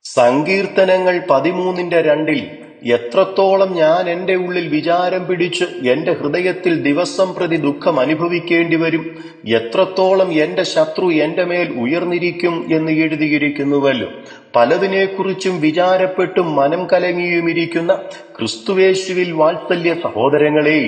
സങ്കീർത്തനങ്ങൾ 13:2 എത്രത്തോളം ഞാൻ എന്റെ ഉള്ളിൽ വിചാരം പിടിച്ച് എന്റെ ഹൃദയത്തിൽ ദിവസം പ്രതി ദുഃഖം അനുഭവിക്കേണ്ടി വരും, എത്രത്തോളം എന്റെ ശത്രു എന്റെ മേൽ ഉയർന്നിരിക്കും എന്ന് എഴുതിയിരിക്കുന്നുവല്ലോ. പലതിനെക്കുറിച്ചും വിചാരപ്പെട്ടും മനം കലങ്ങിയുമിരിക്കുന്ന ക്രിസ്തുവേശുവിൽ വാത്സല്യ സഹോദരങ്ങളെ,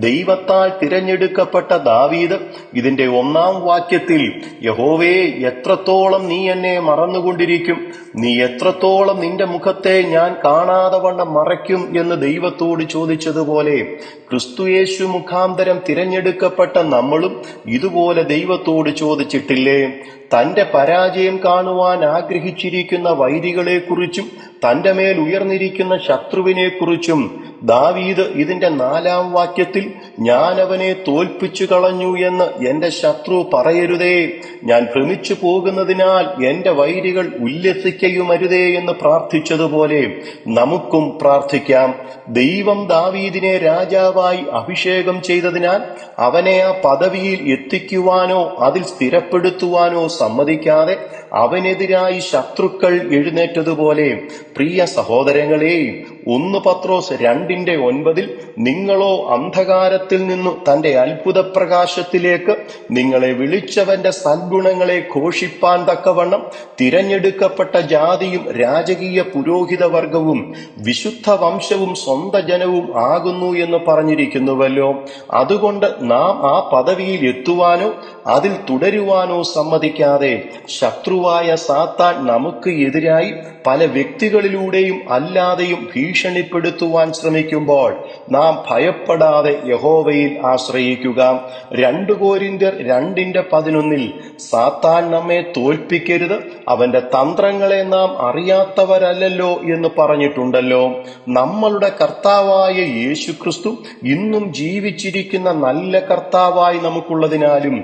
ദൈവത്താൽ തിരഞ്ഞെടുക്കപ്പെട്ട ദാവീദ് ഇതിന്റെ 1-ാം വാക്യത്തിൽ യഹോവേ, എത്രത്തോളം നീ എന്നെ മറന്നുകൊണ്ടിരിക്കും, നീ എത്രത്തോളം നിന്റെ മുഖത്തെ ഞാൻ കാണാതെ വണ്ണം മറയ്ക്കും എന്ന് ദൈവത്തോട് ചോദിച്ചതുപോലെ, ക്രിസ്തുയേശു മുഖാന്തരം തിരഞ്ഞെടുക്കപ്പെട്ട നമ്മളും ഇതുപോലെ ദൈവത്തോട് ചോദിച്ചിട്ടില്ലേ? തന്റെ പരാജയം കാണുവാൻ ആഗ്രഹിച്ചിരിക്കുന്ന വൈരികളെക്കുറിച്ചും തന്റെ മേൽ ഉയർന്നിരിക്കുന്ന ശത്രുവിനെക്കുറിച്ചും ദാവീദ് ഇതിന്റെ 4-ാം വാക്യത്തിൽ ഞാൻ അവനെ തോൽപ്പിച്ചു കളഞ്ഞു എന്ന് എന്റെ ശത്രു പറയരുതേ, ഞാൻ ഭ്രമിച്ചു പോകുന്നതിനാൽ എന്റെ വൈരികൾ ഉല്ലസിക്കയുമരുതേ എന്ന് പ്രാർത്ഥിച്ചതുപോലെ നമുക്കും പ്രാർത്ഥിക്കാം. ദൈവം ദാവീദിനെ രാജാവായി അഭിഷേകം ചെയ്തതിനാൽ അവനെ ആ പദവിയിൽ എത്തിക്കുവാനോ അതിൽ സ്ഥിരപ്പെടുത്തുവാനോ സമ്മതിക്കാതെ അവനെതിരായി ശത്രുക്കൾ എഴുന്നേറ്റതുപോലെ, പ്രിയ സഹോദരങ്ങളെ, 1 പത്രോസ് 2:9 നിങ്ങളോ അന്ധകാരത്തിൽ നിന്നു തന്റെ അത്ഭുത പ്രകാശത്തിലേക്ക് നിങ്ങളെ വിളിച്ചവന്റെ സദ്ഗുണങ്ങളെ ഘോഷിപ്പാൻ തക്കവണ്ണം തിരഞ്ഞെടുക്കപ്പെട്ട ജാതിയും രാജകീയ പുരോഹിത വർഗവും വിശുദ്ധ വംശവും സ്വന്ത ജനവും ആകുന്നു എന്ന് പറഞ്ഞിരിക്കുന്നുവല്ലോ. അതുകൊണ്ട് നാം ആ പദവിയിൽ എത്തുവാനോ അതിൽ തുടരുവാനോ സമ്മതിക്കാതെ ശത്രുവായ സാത്താൻ നമുക്ക് എതിരായി പല വ്യക്തികളിലൂടെയും അല്ലാതെയും ഭീഷണിപ്പെടുത്തുവാൻ ശ്രമിക്കുമ്പോൾ നാം ഭയപ്പെടാതെ യഹോവയിൽ ആശ്രയിക്കുക. 2 കൊരിന്ത്യർ 2:11 സാത്താൻ നമ്മെ തോൽപ്പിക്കരുത്, അവന്റെ തന്ത്രങ്ങളെ നാം അറിയാത്തവരല്ലല്ലോ എന്ന് പറഞ്ഞിട്ടുണ്ടല്ലോ. നമ്മളുടെ കർത്താവായ യേശുക്രിസ്തു ഇന്നും ജീവിച്ചിരിക്കുന്ന നല്ല കർത്താവായി നമുക്കുള്ളതിനാലും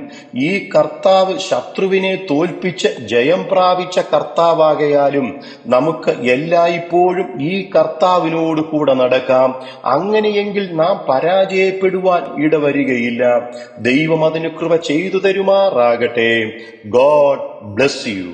ഈ കർത്താവ് ശത്രുവിനെ തോൽപ്പിച്ച് ജയം പ്രാപിച്ച കർത്താവാകയാലും നമുക്ക് എല്ലായ്പ്പോഴും ഈ കർത്താവിനോട് കൂടെ നടക്കാം. അങ്ങനെയെങ്കിൽ നാം പരാജയപ്പെടുവാൻ ഇടവരികയില്ല. ദൈവം അതിന് കൃപ ചെയ്തു തരുമാറാകട്ടെ. God bless you.